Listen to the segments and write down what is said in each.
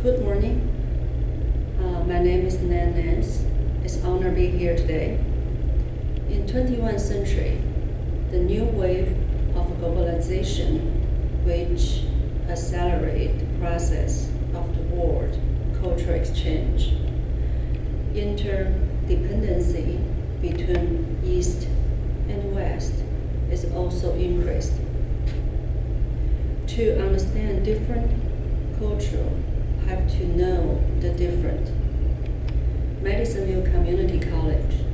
Good morning. My name is Nance. It's an honor to be here today. In 21st century, the new wave of globalization, which accelerate the process of the world cultural exchange, interdependency between East and West is also increased. To understand different culture, have to know the different. Madisonville Community College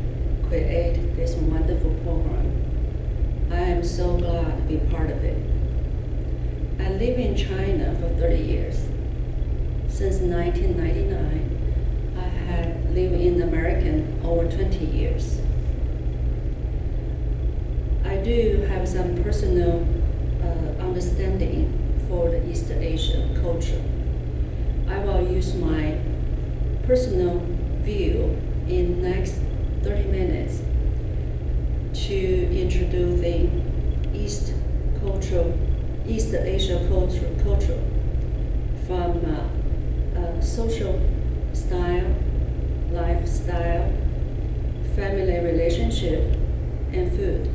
created this wonderful program. I am so glad to be part of it. I live in China for 30 years. Since 1999, I have lived in America over 20 years. I do have some personal understanding for the East Asia culture. I will use my personal view in next 30 minutes to introduce the East Asia culture from social style, lifestyle, family relationship, and food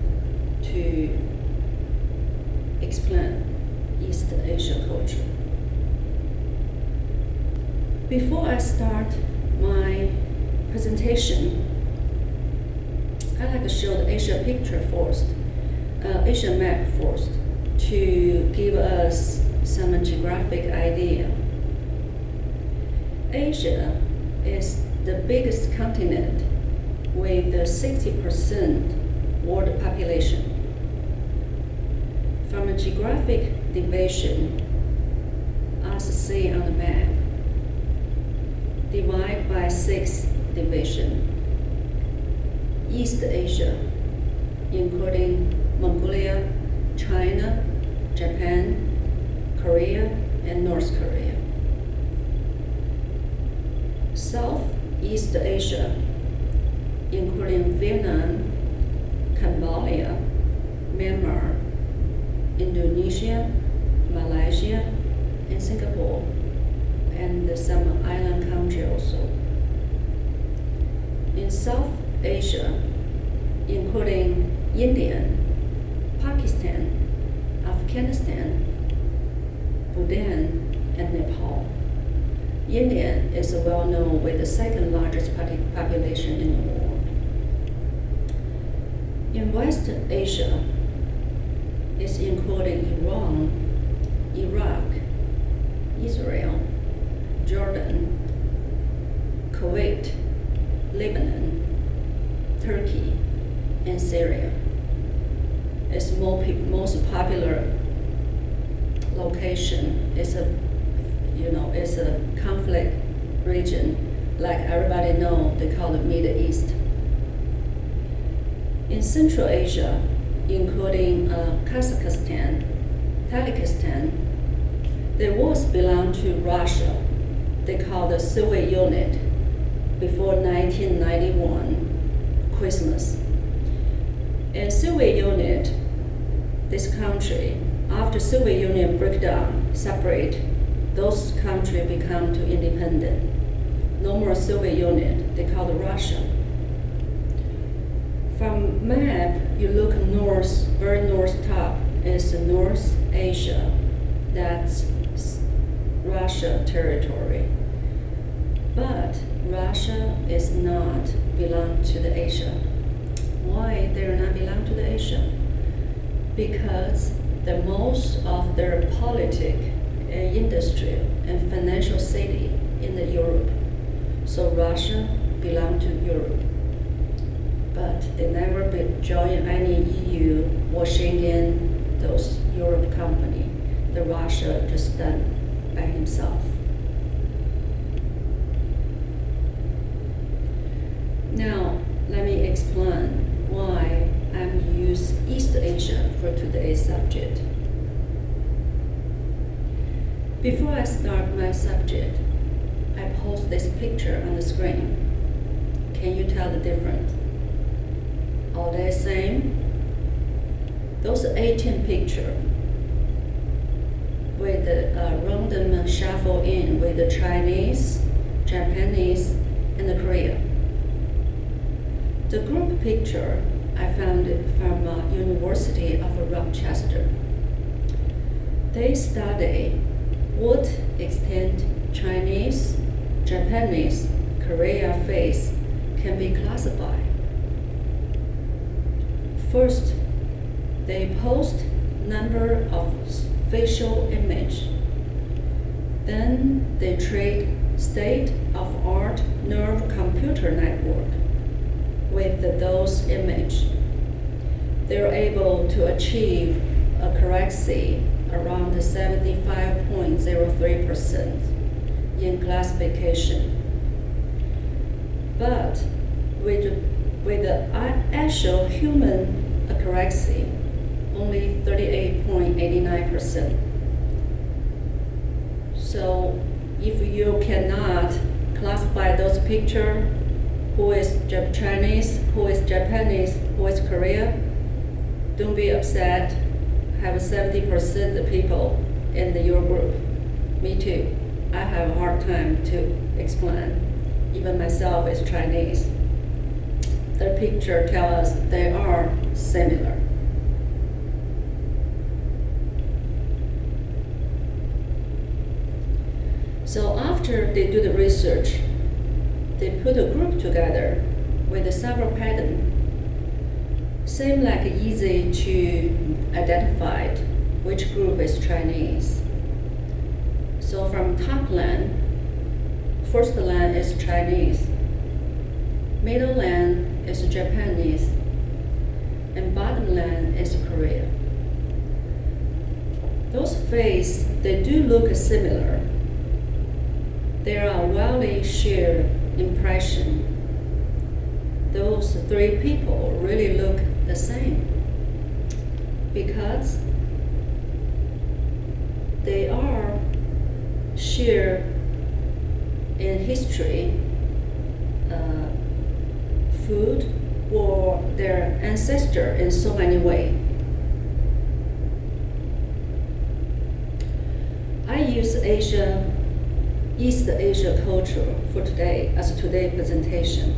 to explain East Asia culture. Before I start my presentation, I'd like to show the Asia picture first, Asia map first, to give us some geographic idea. Asia is the biggest continent with 60% world population. From a geographic division, as seen on the map, divide by 6 divisions. East Asia, including Mongolia, China, Japan, Korea, and North Korea. Southeast Asia, including Vietnam, Cambodia, Myanmar, Indonesia, Malaysia, and Singapore, and some island country also. In South Asia, including India, Pakistan, Afghanistan, Bhutan, and Nepal. India is well known with the second largest population in the world. In West Asia, it's including Iran, Iraq, Israel, Jordan, Kuwait, Lebanon, Turkey, and Syria. Its most popular location is a conflict region, like everybody know, they call it Middle East. In Central Asia, including Kazakhstan, Tajikistan, they once belonged to Russia. They call the Soviet Union before 1991 Christmas. In Soviet Union, this country, after Soviet Union breakdown, separate, those countries become to independent. No more Soviet Union, they call it Russia. From map, you look north, very north top is North Asia. That's Russia territory. But Russia is not belong to the Asia. Why they're not belong to the Asia? Because the most of their politic and industry and financial city in the Europe. So Russia belong to Europe. But they never join any EU or Schengen, those Europe company. The Russia just done by himself. Now, let me explain why I'm use East Asia for today's subject. Before I start my subject, I post this picture on the screen. Can you tell the difference? Are they same? Those 18 pictures with the random China shuffle in with the Chinese, Japanese, and the Korea. The group picture I found it from University of Rochester. They study what extent Chinese, Japanese, Korea face can be classified. First, they post number of facial image. Then they trade state-of-art nerve computer network with those images. They're able to achieve a accuracy around 75.03% in classification. But with the actual human accuracy, only 38.89%. So if you cannot classify those pictures, who is Chinese, who is Japanese, who is Korea, don't be upset. Have 70% of people in your group. Me too. I have a hard time to explain. Even myself is Chinese. The picture tells us they are similar. So after they do the research, they put a group together with several patterns. Seem like easy to identify which group is Chinese. So from top line, first line is Chinese, middle line is Japanese, and bottom line is Korea. Those faces, they do look similar. There are widely shared impression. Those three people really look the same because they are shared in history, food, or their ancestor in so many ways. I use East Asia culture for today as today's presentation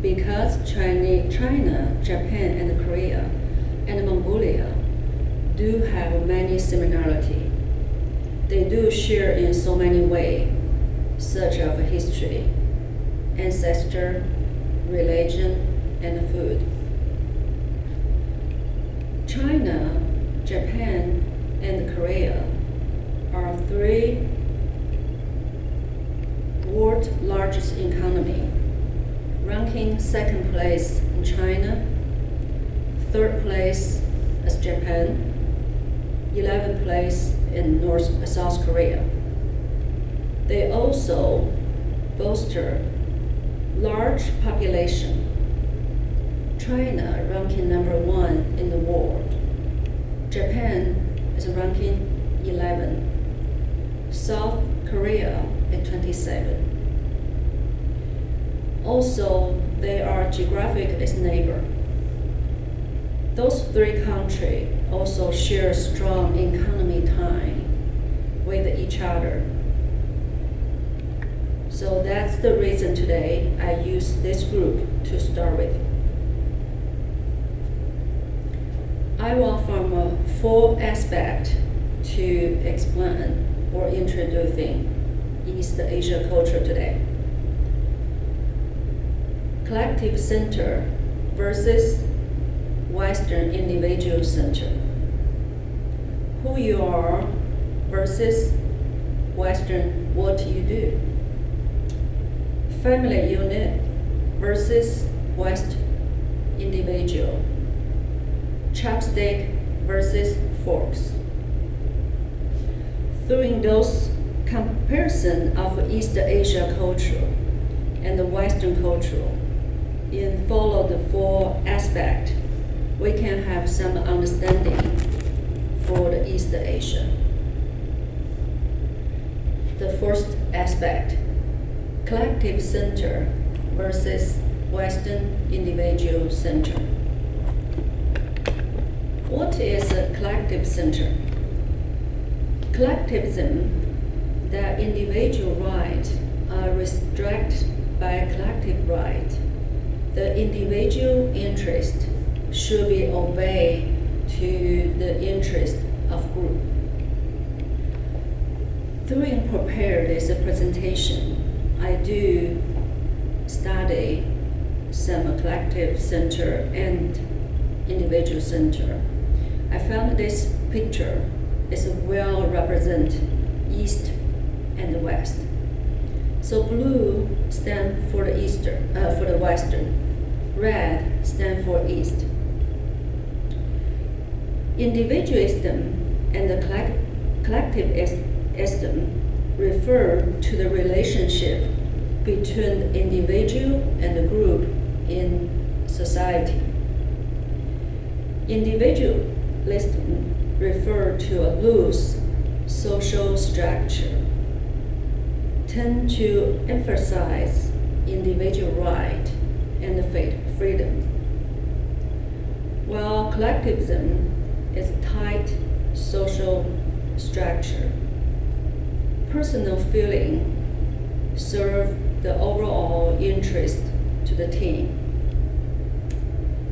because China, Japan, and Korea, and Mongolia do have many similarities. They do share in so many ways, such as history, ancestor, religion, and food. China, Japan, and Korea are three world's largest economy, ranking second place in China, third place is Japan, 11th place in South Korea. They also bolster large population. China ranking number 1 in the world. Japan is ranking 11. South Korea is 27. Also, they are geographic as neighbor. Those three countries also share strong economy tie with each other. So that's the reason today I use this group to start with. I will from 4 aspects to explain or introducing East Asia culture today. Collective center versus Western individual center. Who you are versus Western what you do. Family unit versus West individual. Chopstick versus forks. Through those comparison of East Asia culture and the Western culture, in follow the 4 aspects, we can have some understanding for the East Asia. The first aspect, collective center versus Western individual center. What is a collective center? Collectivism that individual rights are restricted by a collective right. The individual interest should be obeyed to the interest of group. During prepare this presentation, I do study some collective center and individual center. I found this picture is well represent East and West. So blue stand for the Eastern, for the Western. Red stand for East. Individualism and the collectivism refer to the relationship between the individual and the group in society. Individualism refer to a loose social structure, tend to emphasize individual right and freedom, while collectivism is tight social structure. Personal feeling serve the overall interest to the team.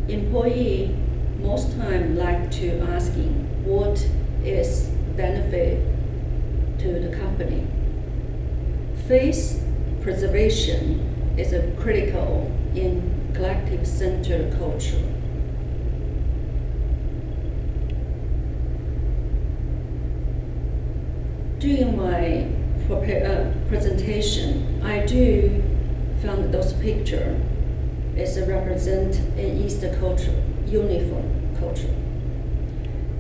Employee most time like to asking what is benefit to the company. Face preservation is a critical in collective center culture. During my presentation, I do found those picture is represent an East culture, uniform culture.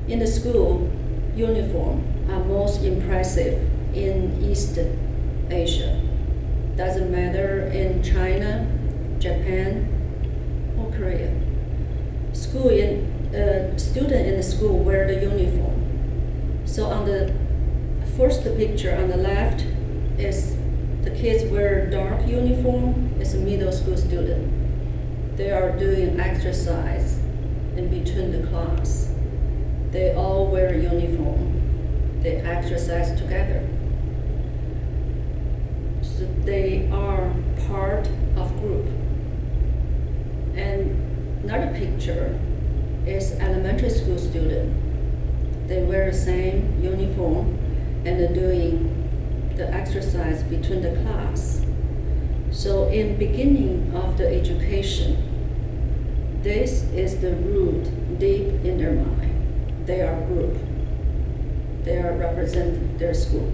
In the school, uniform are most impressive in East Asia. Doesn't matter in China, Japan, or Korea. Student in the school wear the uniform. So on the first picture on the left is the kids wear dark uniform. It's a middle school student. They are doing exercise in between the class. They all wear uniform. They exercise together. So they are part of group. And another picture is elementary school student. They wear the same uniform and they're doing the exercise between the class. So in beginning of the education, this is the root deep in their mind. They are group. They are represent their school.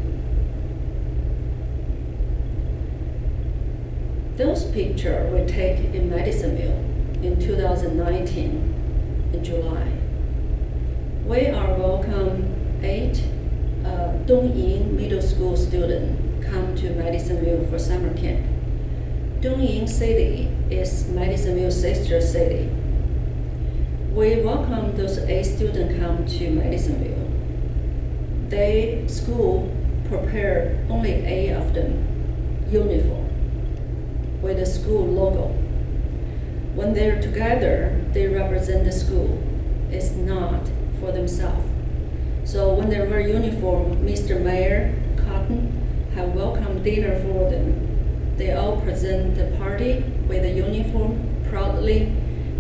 Those pictures were taken in Madisonville in 2019 in July. We are welcome 8 Dongying Middle School students come to Madisonville for summer camp. Dongying City is Madisonville's sister city. We welcome those 8 students come to Madisonville. They school prepared only 8 of them uniform with the school logo. When they're together, they represent the school. It's not for themselves. So when they wear uniform, Mr. Mayor Cotton have welcome dinner for them. They all present the party with the uniform proudly.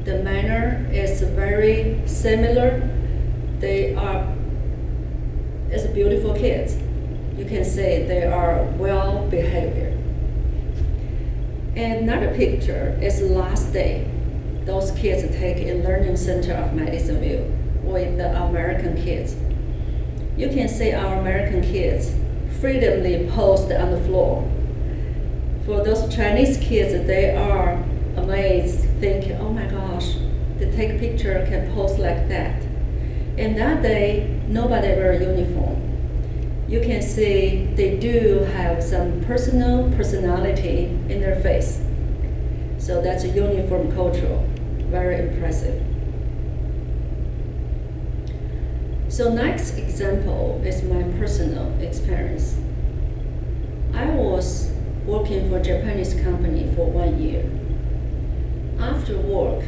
The manner is very similar. They are, as beautiful kids. You can say they are well behaved. And another picture is last day. Those kids take in Learning Center of Madisonville with the American kids. You can see our American kids freely posed on the floor. For those Chinese kids, they are amazed, thinking, oh my gosh, they take picture, can pose like that. And that day, nobody wear a uniform. You can see they do have some personality in their face. So that's a uniform culture, very impressive. So next example is my personal experience. I was working for a Japanese company for 1 year. After work,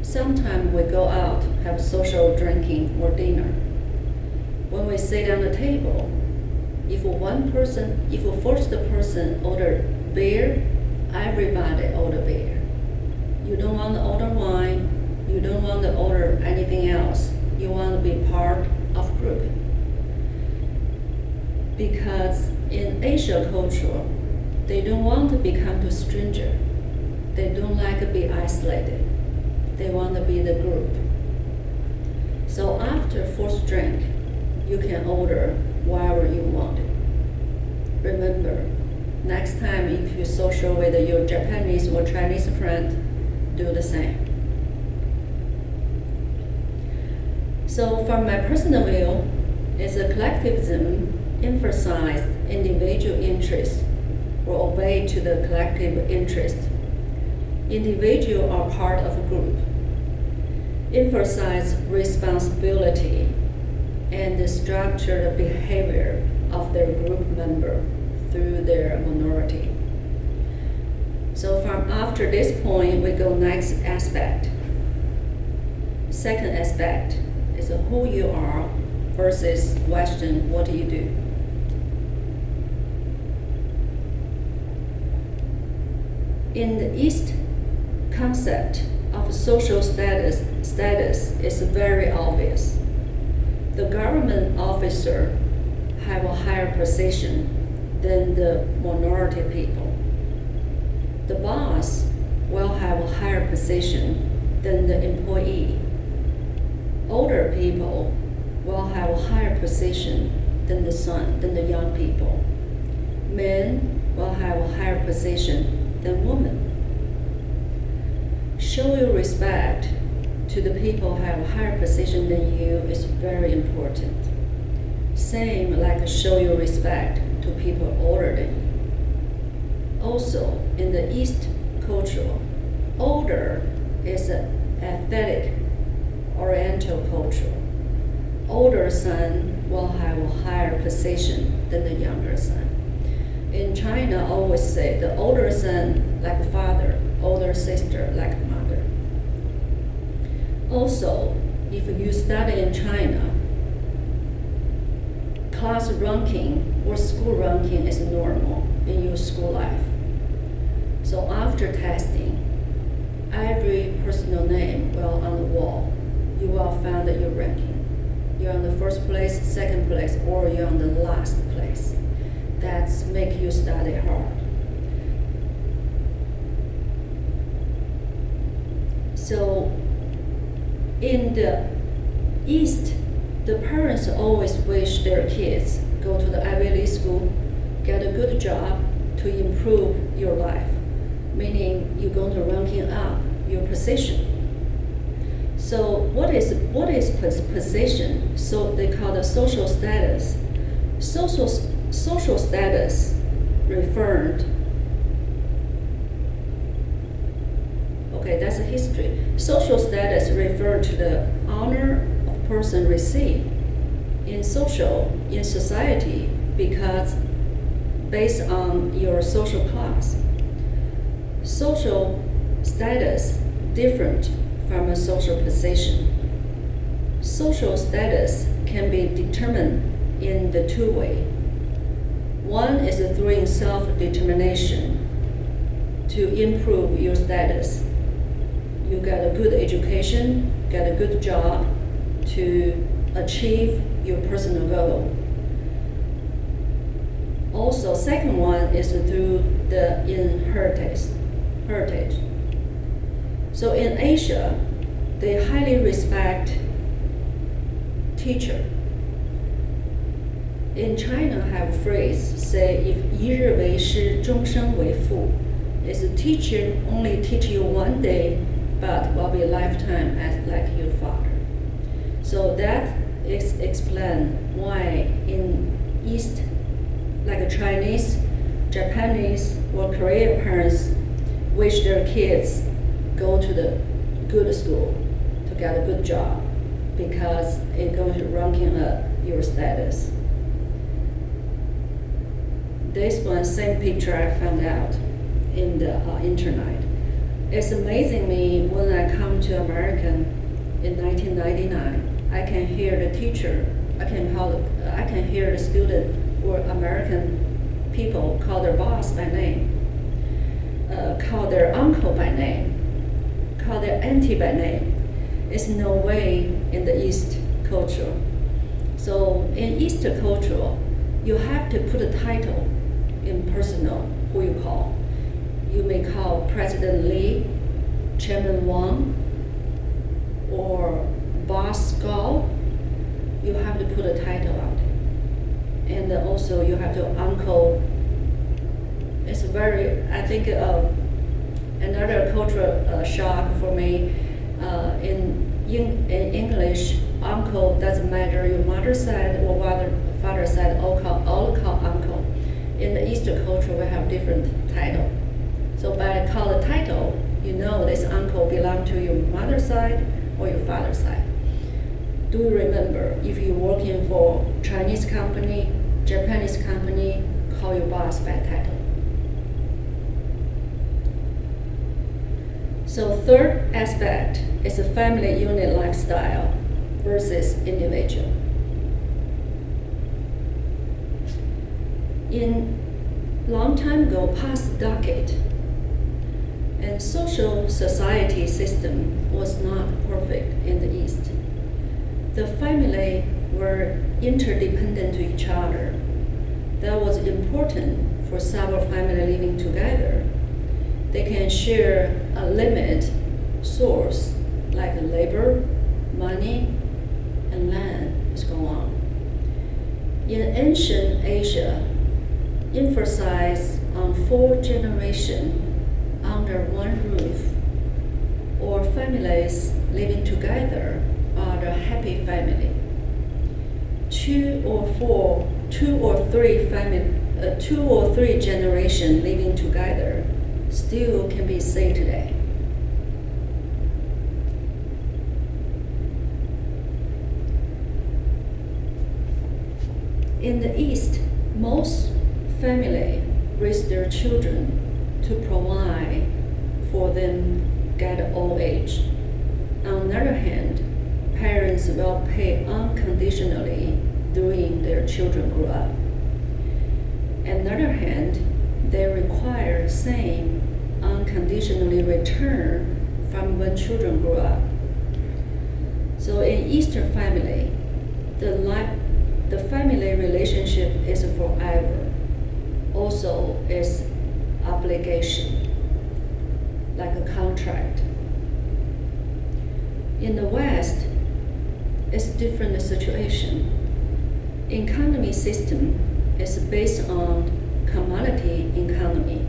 sometimes we go out, have social drinking or dinner. When we sit down the table, if a first person order beer, everybody order beer. You don't want to order wine, you don't want to order anything else. You want to be part of group. Because in Asia culture, they don't want to become a stranger. They don't like to be isolated. They want to be the group. So after first drink, you can order whatever you want. Remember, next time if you social with your Japanese or Chinese friend, do the same. So from my personal view, is a collectivism emphasize individual interests or obey to the collective interest. Individuals are part of a group. Emphasize responsibility and the structured behavior of their group member through their minority. So from after this point, we go next aspect. Second aspect is who you are versus question, what do you do? In the East, concept of social status is very obvious. The government officer have a higher position than the minority people. The boss will have a higher position than the employee. Older people will have a higher position than the young people. Men will have a higher position than women. Show your respect to the people who have a higher position than you is very important. Same like show your respect to people older than you. Also, in the East culture, older is an aesthetic Oriental culture. Older son will have a higher position than the younger son. In China, I always say the older son like father, older sister like mother. Also, if you study in China, class ranking or school ranking is normal in your school life. So after testing, every personal name will on the wall. You will find your ranking. You're on the first place, second place, or you're on the last place. That's make you study hard. So in the East, the parents always wish their kids go to the Ivy League school, get a good job to improve your life, meaning you're going to ranking up your position. So what is position? So they call the social status. Social status referred. Okay, that's a history. Social status referred to the honor a person receive in society because based on your social class. Social status different from a social position. Social status can be determined in the two ways. One is through self-determination to improve your status. You get a good education, get a good job to achieve your personal goal. Also, second one is through the heritage. So in Asia, they highly respect teacher. In China, have a phrase say if 一日为师，终生为父. Is a teacher only teach you one day, but will be a lifetime as like your father. So that is explain why in East, like Chinese, Japanese, or Korean parents wish their kids go to the good school to get a good job because it's going to ranking up your status. This one, same picture I found out in the internet. It's amazing me when I come to America in 1999. I can hear the teacher, I can hear the student or American people call their boss by name, call their uncle by name, call their auntie by name. It's no way in the East culture. So in East culture, you have to put a title in personal who you call. You may call President Lee, Chairman Wang, or Boss Gao. You have to put a title on it. And also you have to uncle. It's very, I think, another cultural shock for me. In English, uncle doesn't matter your mother's side or father's side, all call uncle. In the Eastern culture, we have different title. So by call a title, you know this uncle belong to your mother's side or your father's side. Do remember, if you're working for Chinese company, Japanese company, call your boss by title. So third aspect is a family unit lifestyle versus individual. In long time ago, past decade, and social society system was not perfect in the East. The family were interdependent to each other. That was important for several families living together. They can share a limited source like labor, money, and land is going on. In ancient Asia, emphasize on 4 generations under one roof, or families living together are the happy family. Two or three generations living together still can be seen today. In the East, most families raise their children to provide for them get old age. On the other hand, parents will pay unconditionally during their children grow up. On the other hand, they require same unconditionally return from when children grow up. So in Eastern family, the family relationship is forever. Also is obligation, like a contract. In the West, it's different situation. Economy system is based on commodity economy.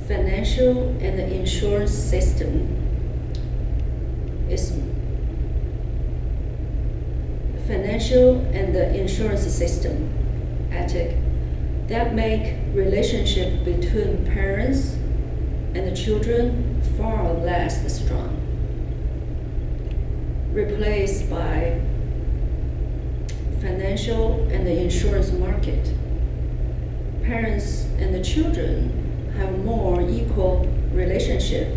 Financial and the insurance system is ethic that make relationship between parents and the children far less strong, replaced by financial and the insurance market. Parents and the children have more equal relationship,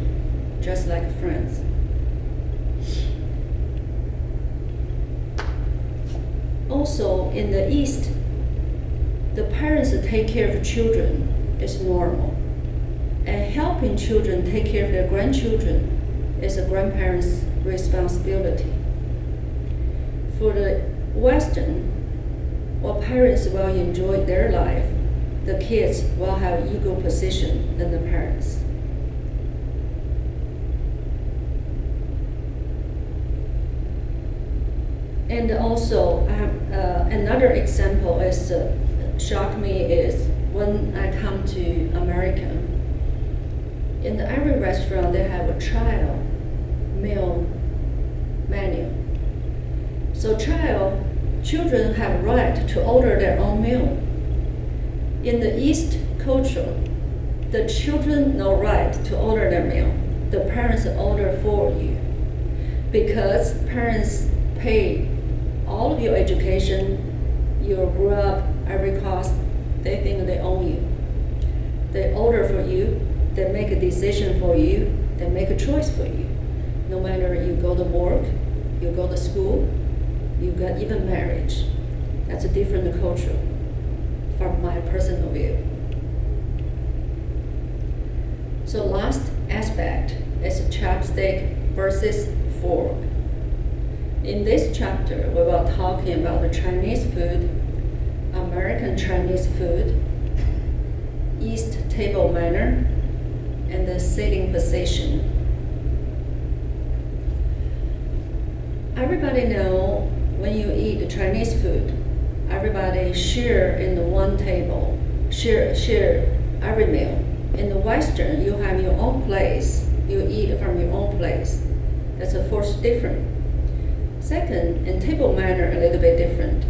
just like friends. Also, in the East, the parents that take care of the children is normal, and helping children take care of their grandchildren is a grandparent's responsibility. For the Western, while parents will enjoy their life, the kids will have equal position than the parents. And also, another example is shocked me is when I come to America. In every restaurant, they have a child meal menu. So children have right to order their own meal. In the East culture, the children no right to order their meal. The parents order for you. Because parents pay all of your education, you grew up, every cost, they think they own you. They order for you, they make a decision for you, they make a choice for you. No matter you go to work, you go to school, you got even marriage. That's a different culture from my personal view. So last aspect is chopstick versus fork. In this chapter, we will talking about the Chinese food, American Chinese food, East table manner, and the sitting position. Everybody know when you eat Chinese food, everybody share in the one table, share every meal. In the Western, you have your own place. You eat from your own place. That's the first different. Second, in table manner, a little bit different.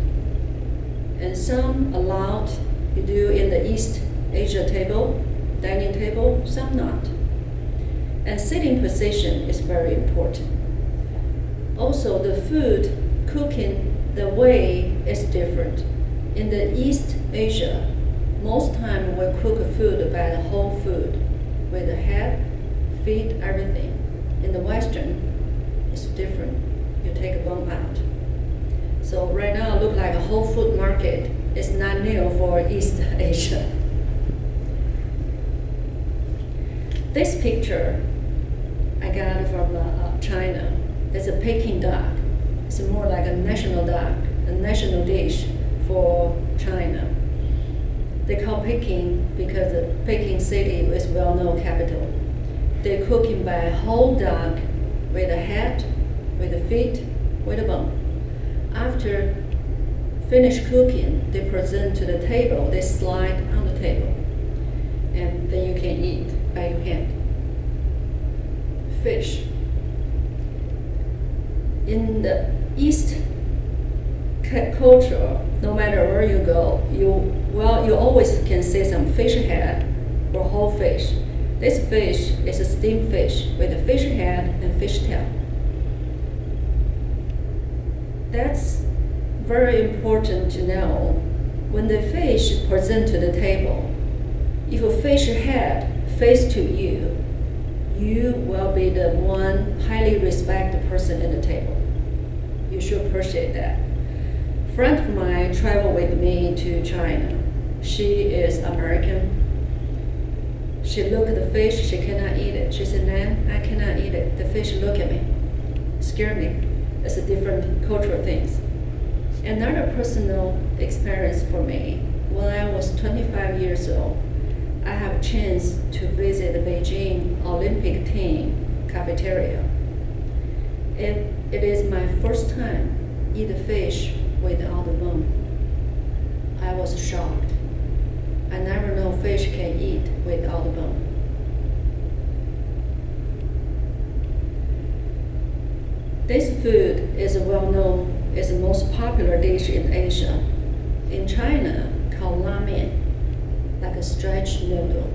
And some allowed you do in the East Asia table, dining table, some not. And sitting position is very important. Also, the food cooking, the way is different. In the East Asia, most time we cook food by the whole food, with the head, feet, everything. In the Western, it's different. You take a bone out. So right now, look like a whole food market. It's not new for East Asia. This picture I got from China. It's a Peking duck. It's more like a national duck, a national dish for China. They call Peking because the Peking city is well-known capital. They're cooking by a whole duck with the head, with the feet, with the bone. After finish cooking, they present to the table. They slide on the table, and then you can eat by your hand. Fish. In the East culture, no matter where you go, you always can see some fish head or whole fish. This fish is a steamed fish with a fish head and fish tail. That's very important to know. When the fish present to the table, if a fish head face to you, you will be the one highly respected person in the table. You should appreciate that. A friend of mine traveled with me to China. She is American. She looked at the fish, she cannot eat it. She said, "Nan, I cannot eat it. The fish look at me, scare me." That's a different cultural things. Another personal experience for me, when I was 25 years old, I have a chance to visit the Beijing Olympic team cafeteria. It is my first time eat the fish without the bone. I was shocked. I never know fish can eat without the bone. This food is well known, is the most popular dish in Asia. In China, called ramen, like a stretched noodle.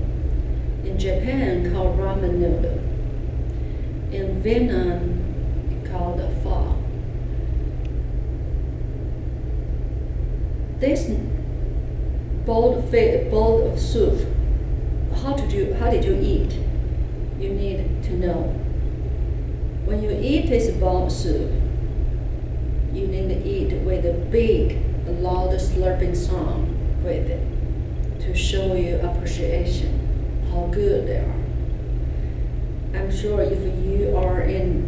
In Japan, called ramen noodle. In Vietnam, called pho. This bowl of soup, how did you eat? You need to know. When you eat this bowl of soup, you need to eat with a big, loud slurping sound with it to show you appreciation, how good they are. I'm sure if you are in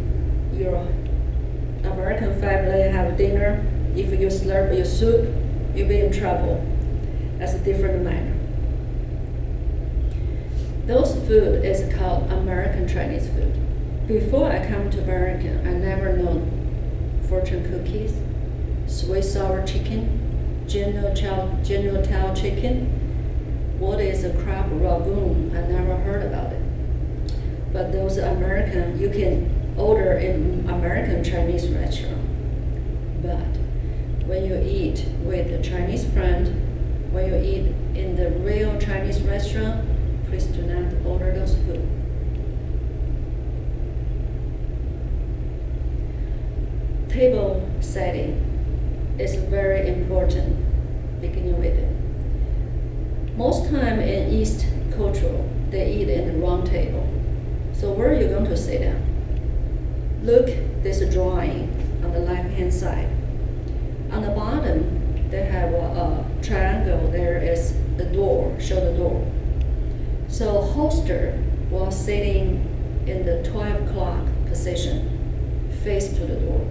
your American family have dinner, if you slurp your soup, you'll be in trouble. That's a different manner. Those food is called American Chinese food. Before I come to America, I never known fortune cookies, sweet sour chicken, General Tao chicken. What is a crab ragoon? I never heard about it. But those American, you can order in American Chinese restaurant. But when you eat with a Chinese friend, when you eat in the real Chinese restaurant, please do not order those food. Table setting is very important, beginning with it. Most time in East culture, they eat in the round table. So where are you going to sit down? Look, this drawing on the left-hand side. On the bottom, they have show the door. So hoster was sitting in the 12 o'clock position, face to the door.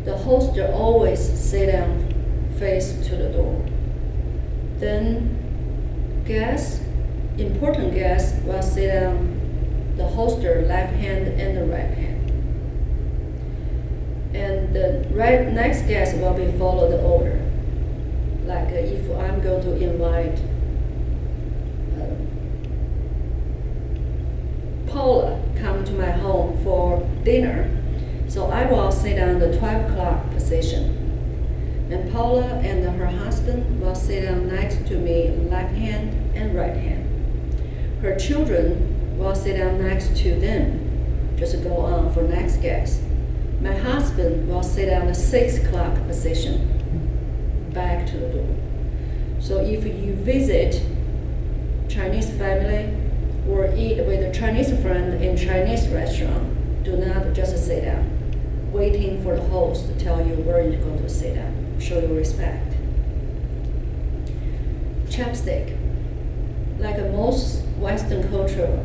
The hoster always sit down, face to the door. Then important guests will sit down the hoster left hand and the right hand. And the next guest will be follow the order. Like if I'm going to invite Paula come to my home for dinner, so I will sit down the 12 o'clock position. And Paula and her husband will sit down next to me, left hand and right hand. Her children will sit down next to them, just go on for next guest. My husband will sit down the 6 o'clock position, back to the door. So if you visit Chinese family or eat with a Chinese friend in Chinese restaurant, do not just sit down, waiting for the host to tell you where you're going to sit down. Show your respect. Chapstick. Like most Western culture,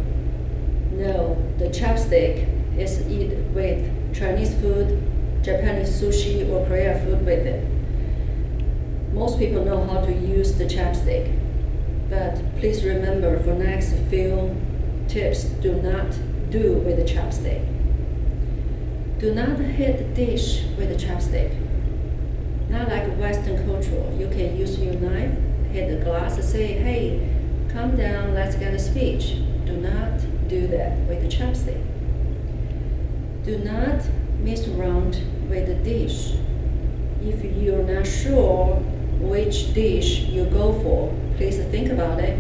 no, the chapstick is eat with Chinese food, Japanese sushi, or Korean food with it. Most people know how to use the chapstick, but please remember for next few tips, do not do with the chapstick. Do not hit the dish with the chapstick. Not like Western culture, you can use your knife, hit the glass and say, hey, calm down, let's get a speech. Do not do that with the chapstick. Do not mess around with the dish. If you're not sure which dish you go for, please think about it.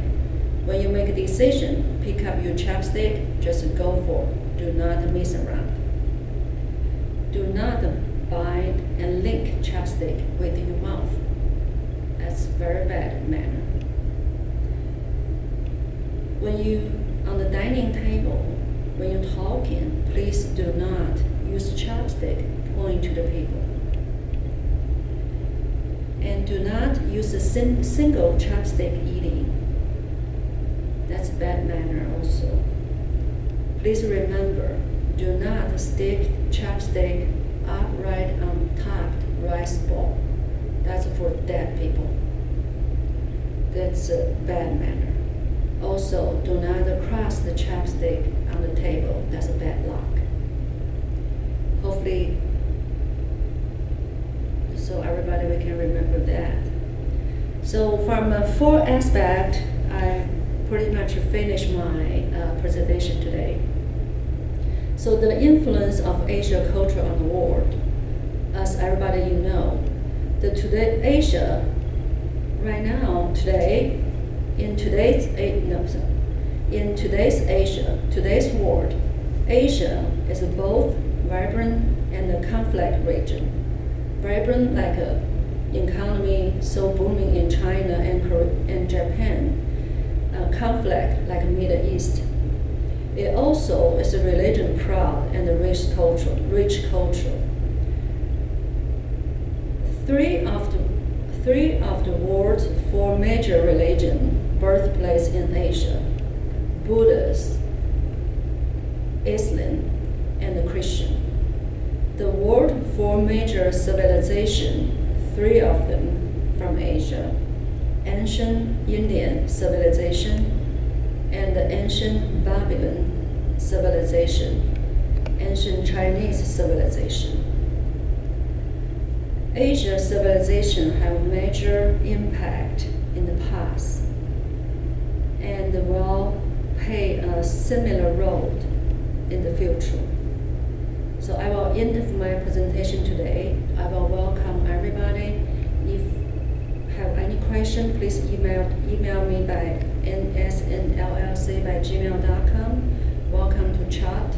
When you make a decision, pick up your chapstick, just go for it. Do not mess around. Do not bite and lick chapstick with your mouth. That's very bad manner. When you on the dining table, when you're talking, please do not use chopstick point to the people. And do not use a single chopstick eating. That's bad manner also. Please remember, do not stick chopstick upright on topped rice bowl. That's for dead people. That's a bad manner. Also, do not cross the chopstick on the table. That's a bad luck. Hopefully, so everybody we can remember that. So from a 4 aspect, I pretty much finished my presentation today. So the influence of Asia culture on the world, as everybody you know, today Asia, right now, today, in today's Asia, today's world, Asia is both vibrant and a conflict region. Vibrant like a economy so booming in China and Japan, conflict like Middle East. It also is a religion proud and a rich culture. Three of the world's 4 major religions birthplace in Asia: Buddhist, Islam, and Christian. The world's 4 major civilizations, 3 of them from Asia: ancient Indian civilization and the ancient Babylon civilization, ancient Chinese civilization. Asia civilization have major impact in the past and will play a similar role in the future. So I will end my presentation today. I will welcome everybody. If you have any question, please email me by nsnllc@gmail.com. Welcome to chat.